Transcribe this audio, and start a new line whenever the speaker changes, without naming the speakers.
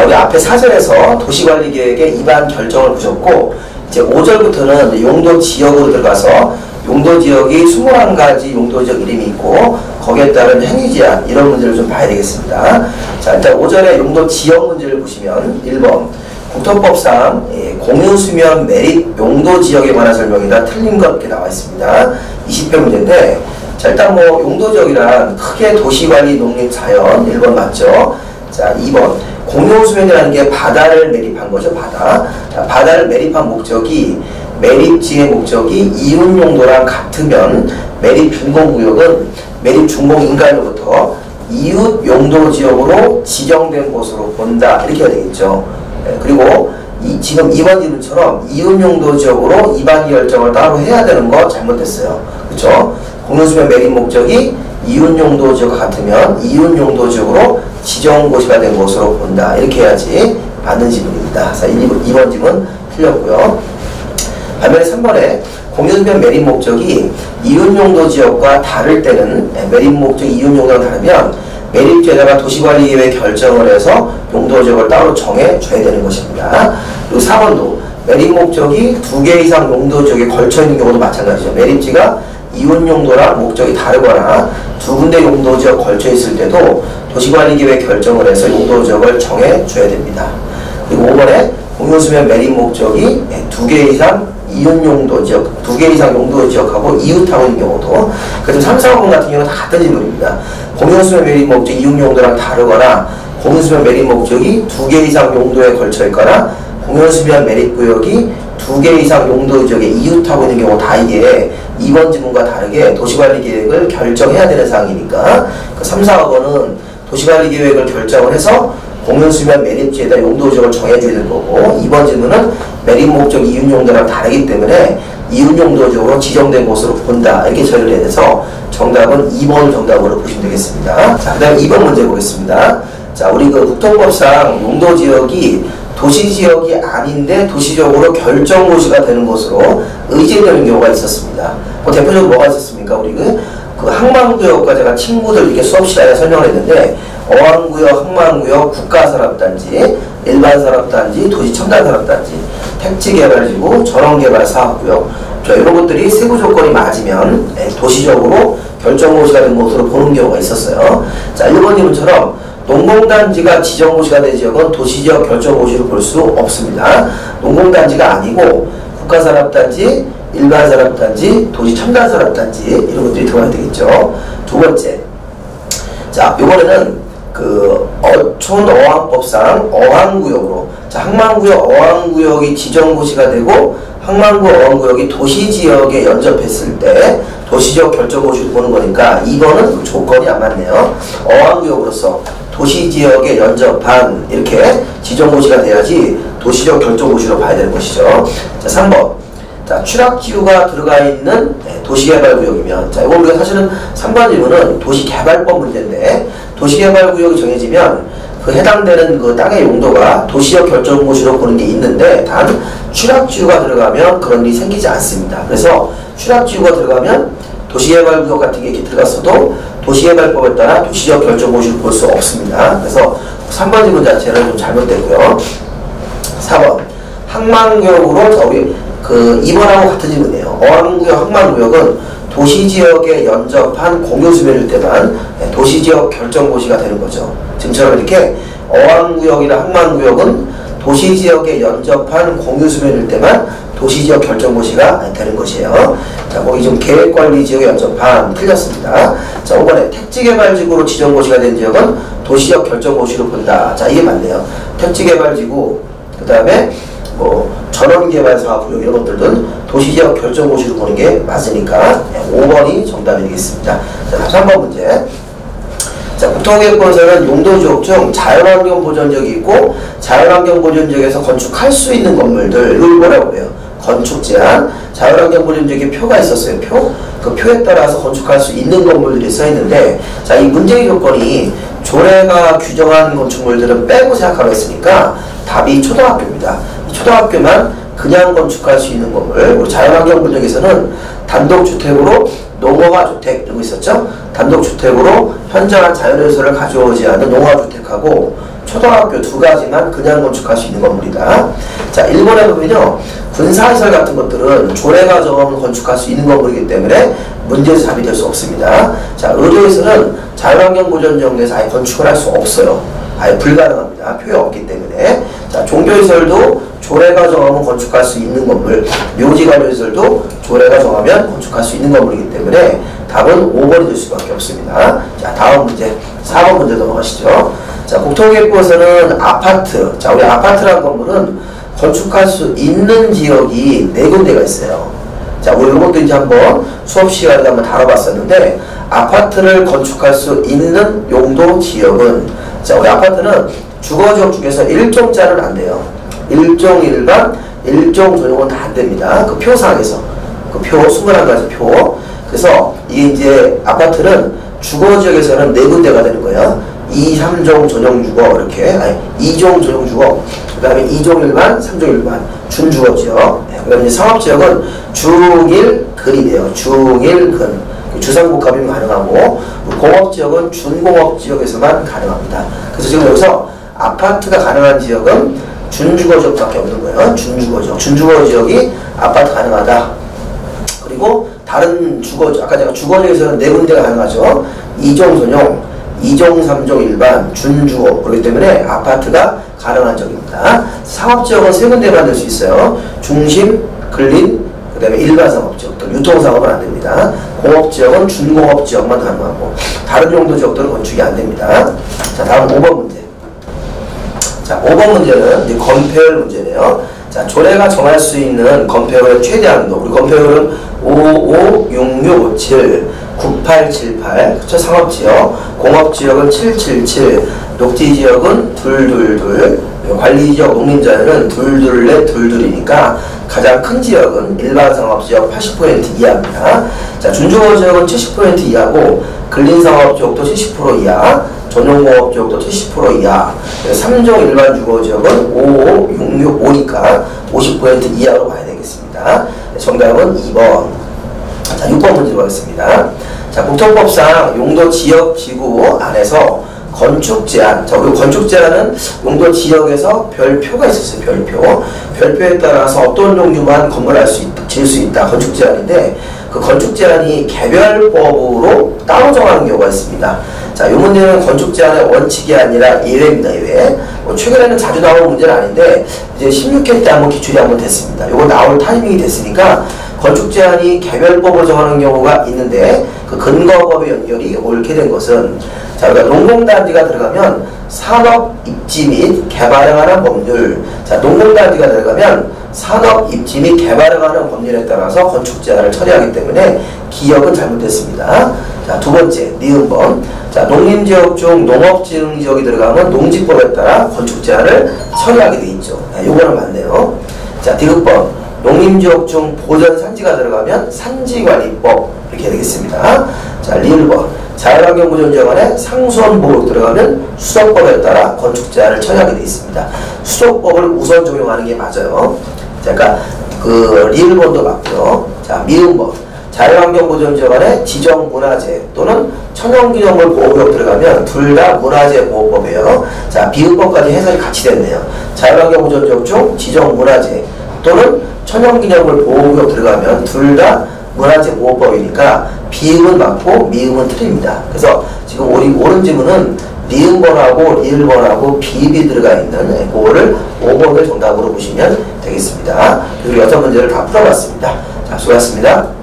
자, 우리 앞에 4절에서 도시관리계획의 입안 결정을 보셨고, 이제 5절부터는 용도 지역으로 들어가서 용도 지역이 21가지 용도 지역 이름이 있고, 거기에 따른 행위제한, 이런 문제를 좀 봐야 되겠습니다. 자, 일단 5절의 용도 지역 문제를 보시면 1번 국토법상 공유수면 매립 용도 지역에 관한 설명이다. 틀린 것 이렇게 나와 있습니다. 20회 문제인데, 자, 일단 뭐 용도 지역이란 크게 도시관리, 농림, 자연 1번 맞죠? 자, 2번 공유수면이라는 게 바다를 매립한 거죠. 바다. 자, 바다를 매립한 목적이 매립지의 목적이 이웃 용도랑 같으면 매립 준공구역은 매립 준공 인가로부터 이웃 용도 지역으로 지정된 곳으로 본다. 이렇게 해야 되겠죠. 그리고 지금 2번 질문처럼 이웃 용도 지역으로 입안 결정을 따로 해야 되는 거 잘못됐어요. 그렇죠? 공유수면 매립 목적이 이웃 용도 지역과 같으면 이웃 용도 지역으로 지정고시가 된 곳으로 본다. 이렇게 해야지 맞는 지문입니다. 자, 2번 지문 틀렸고요. 반면에 3번에 공유수면 매립 목적이 이웃 용도 지역과 다를 때는 매립 목적이 이웃 용도랑 다르면 매립지에다가 도시관리계획 결정을 해서 용도 지역을 따로 정해줘야 되는 것입니다. 그리고 4번도 매립 목적이 2개 이상 용도 지역에 걸쳐있는 경우도 마찬가지죠. 매립지가 이웃 용도랑 목적이 다르거나 2군데 용도 지역 걸쳐있을 때도 도시관리계획 결정을 해서 용도 지역을 정해줘야 됩니다. 그리고 5번에 공유수면 매립 목적이 2개 이상 이웃 용도 지역, 2개 이상 용도 지역하고 이웃하고 있는 경우도, 그래서 3, 4번 같은 경우는 다 같은 질문입니다. 공유수면 매립 목적이 이웃 용도랑 다르거나 공유수면 매립 목적이 2개 이상 용도에 걸쳐 있거나 공유수면 매립 구역이 2개 이상 용도 지역에 이웃하고 있는 경우 다 이게 2번 지문과 다르게 도시관리계획을 결정해야 되는 사항이니까 그 3, 4번은 도시관리계획을 결정을 해서 공유수면 매립지에다 용도 지역을 정해줘야 되는 거고, 2번 질문은 매립 목적 이웃 용도랑 다르기 때문에 이웃 용도 지역으로 지정된 곳으로 본다. 이렇게 처리를 해야 돼서 정답은 2번 정답으로 보시면 되겠습니다. 자, 그 다음 2번 문제 보겠습니다. 자, 우리 그 국토법상 용도 지역이 도시지역이 아닌데 도시적으로 결정고시가 되는 것으로 의제되는 경우가 있었습니다. 뭐 대표적으로 뭐가 있었습니까? 우리 그 항만구역과 제가 친구들 이렇게 수업 시간에 설명을 했는데, 어항구역, 항만구역, 국가산업단지, 일반산업단지, 도시첨단산업단지, 택지개발지구, 전원개발사업구역, 이런 것들이 세부 조건이 맞으면 도시적으로 결정고시가 된 것으로 보는 경우가 있었어요. 자, 1번 질문처럼 농공단지가 지정고시가 된 지역은 도시지역 결정고시로 볼 수 없습니다. 농공단지가 아니고 국가산업단지, 일반산업단지, 도시첨단산업단지 이런 것들이 들어가야 되겠죠. 두 번째, 자, 이번에는 그 어촌어항법상 어항구역으로, 자, 항만구역, 어항구역이 지정고시가 되고 항만구, 어항구역이 도시지역에 연접했을 때 도시지역 결정고시를 보는 거니까 2번은 조건이 안 맞네요. 어항구역으로서 도시지역에 연접한 이렇게 지정고시가 돼야지 도시적 결정고시로 봐야 되는 것이죠. 자, 3번. 자, 취락지구가 들어가 있는 도시개발구역이면, 자, 이거 우리가 사실은 3번 질문은 도시개발법 문제인데, 도시개발구역이 정해지면 그 해당되는 그 땅의 용도가 도시적 결정고시로 보는 게 있는데, 단 취락지구가 들어가면 그런 일이 생기지 않습니다. 그래서 취락지구가 들어가면 도시개발구역 같은 게 이렇게 들어갔어도 도시개발법에 따라 도시적 결정고시를 볼 수 없습니다. 그래서 3번 질문 자체는 좀 잘못되고요. 4번. 항만구역으로, 자, 우리 그 2번하고 같은 질문이에요. 어항구역, 항만구역은 도시지역에 연접한 공유수면일 때만 도시지역 결정고시가 되는 거죠. 지금처럼 이렇게 어항구역이나 항만구역은 도시지역에 연접한 공유수면일 때만 도시지역 결정고시가 되는 것이에요. 자, 거기 좀 계획관리지역에 연접한 틀렸습니다. 자, 5번에 택지개발지구로 지정고시가 된 지역은 도시지역 결정고시로 본다. 자, 이게 맞네요. 택지개발지구, 그 다음에 뭐 전원개발사업구역 이런 것들은 도시지역 결정고시로 보는 게 맞으니까 5번이 정답이 되겠습니다. 자, 3번 문제. 자, 국토계획법에서는 용도지역 중 자연환경보전지역이 있고 자연환경보전지역에서 건축할 수 있는 건물들, 이걸 뭐라고 그래요? 건축제한. 자연환경보전지역에 표가 있었어요. 표. 그 표에 따라서 건축할 수 있는 건물들이 써있는데, 자, 이 문제의 조건이 조례가 규정한 건축물들은 빼고 생각하라고 했으니까 답이 초등학교입니다. 초등학교만 그냥 건축할 수 있는 건물, 자연환경보전지역에서는 단독주택으로 농어가 주택 이러고 있었죠. 단독주택으로 현저한 자연요소를 가져오지 않은 농어주택하고 초등학교 두 가지만 그냥 건축할 수 있는 건물이다. 자, 일본에 보면요, 군사시설 같은 것들은 조례가 정하면 건축할 수 있는 건물이기 때문에 문제에서 자비될 수 없습니다. 자, 의료에서는 자연환경보전정에서 아예 건축을 할 수 없어요. 아예 불가능합니다. 표에 없기 때문에. 자, 종교시설도 조례가 정하면 건축할 수 있는 건물, 묘지관료시설도 조례가 정하면 건축할 수 있는 건물이기 때문에 답은 5번이 될 수밖에 없습니다. 자, 다음 문제, 4번 문제 넘어가시죠. 자, 국토기획부에서는 아파트, 자, 우리 아파트라는 건물은 건축할 수 있는 지역이 4군데가 있어요. 자, 우리 이것도 이제 한번 수업 시간에 한번 다뤄봤었는데, 아파트를 건축할 수 있는 용도 지역은, 자, 우리 아파트는 주거지역 중에서 1종짜리는 안 돼요. 1종 일반, 1종 전용은 다 안 됩니다. 그 표상에서. 그 표, 21가지 표. 그래서 이게 이제 아파트는 주거지역에서는 4군데가 되는 거예요. 2, 3종 전용주거, 이렇게. 아니, 2종 전용주거, 그 다음에 2종 일반, 3종 일반, 준주거지역. 그 다음에 상업지역은 중1, 근이래요. 중1, 근. 주상복합이면 가능하고, 공업지역은 준공업지역에서만 가능합니다. 그래서 지금 여기서 아파트가 가능한 지역은 준주거지역밖에 없는 거예요. 준주거지역. 준주거지역이 아파트 가능하다. 그리고 다른 주거지역, 아까 제가 주거지역에서는 4군데가 가능하죠. 2종 전용, 2종, 3종 일반, 준주거. 그렇기 때문에 아파트가 가능한 지역입니다. 상업지역은 3군데만 될 수 있어요. 중심, 근린, 그 다음에 일반 상업지역, 또 유통상업은 안 됩니다. 공업지역은 준공업지역만 가능하고, 다른 용도 지역들은 건축이 안 됩니다. 자, 다음 5번 문제. 자, 5번 문제는 이제 건폐율 문제네요. 자, 조례가 정할 수 있는 건폐율의 최대한도. 우리 건폐율은 556657, 9878, 그쵸? 상업지역, 공업지역은 777, 녹지지역은 222, 관리지역, 농림자연은 224, 222니까 가장 큰 지역은 일반 상업지역 80% 이하입니다. 자, 준주거지역은 70% 이하고, 근린상업지역도 70% 이하, 전용공업지역도 70% 이하, 3종 일반 주거지역은 55665니까 50% 이하로 봐야 되겠습니다. 정답은 2번. 자, 6번 문제로 가겠습니다. 자, 국토법상 용도 지역 지구 안에서 건축 제한. 자, 우리 건축 제한은 용도 지역에서 별표가 있었어요. 별표. 별표에 따라서 어떤 종류만 건물할 수 있다, 지을 수 있다. 건축 제한인데, 그 건축 제한이 개별법으로 따로 정하는 경우가 있습니다. 자, 이 문제는 건축 제한의 원칙이 아니라 예외입니다. 예외. 최근에는 자주 나오는 문제는 아닌데, 이제 16회 때 한번 기출이 한번 됐습니다. 이거 나올 타이밍이 됐으니까 건축 제한이 개별법으로 정하는 경우가 있는데, 그 근거법의 연결이 옳게 된 것은, 자, 그러니까 농공단지가 들어가면 산업 입지 및 개발에 관한 법률. 자, 농공단지가 들어가면 산업 입지 및 개발에 관한 법률에 따라서 건축 제한을 처리하기 때문에 기억은 잘못됐습니다. 자, 두 번째, 니은번. 자, 농림지역 중 농업지능지역이 들어가면 농지법에 따라 건축 제한을 처리하게 돼 있죠. 네, 요거는 맞네요. 자, 디귿번. 농림지역 중 보전산지가 들어가면 산지관리법 이렇게 되겠습니다. 자, 리을번. 자연환경보전지역 안에 상수원보호 들어가면 수도법에 따라 건축 제한을 처리하게 되어 있습니다. 수도법을 우선 적용하는 게 맞아요. 자, 그러니까 그 리을번도 맞고요. 자, 미음번. 자연환경보전지역 안에 지정문화재 또는 천연기념물 보호구역 들어가면 둘 다 문화재보호법이에요. 자, 비읍법까지 해석이 같이 됐네요. 자연환경보전지역 중 지정문화재 또는 천연기념물 보호구역 들어가면 둘 다 문화재보호법이니까 비음은 맞고 미음은 틀립니다. 그래서 지금 우리 옳은 지문은 리음번하고 리을번하고 비읍이 들어가 있는 그거를 5번을 정답으로 보시면 되겠습니다. 그리고 6문제를 다 풀어봤습니다. 자, 수고하셨습니다.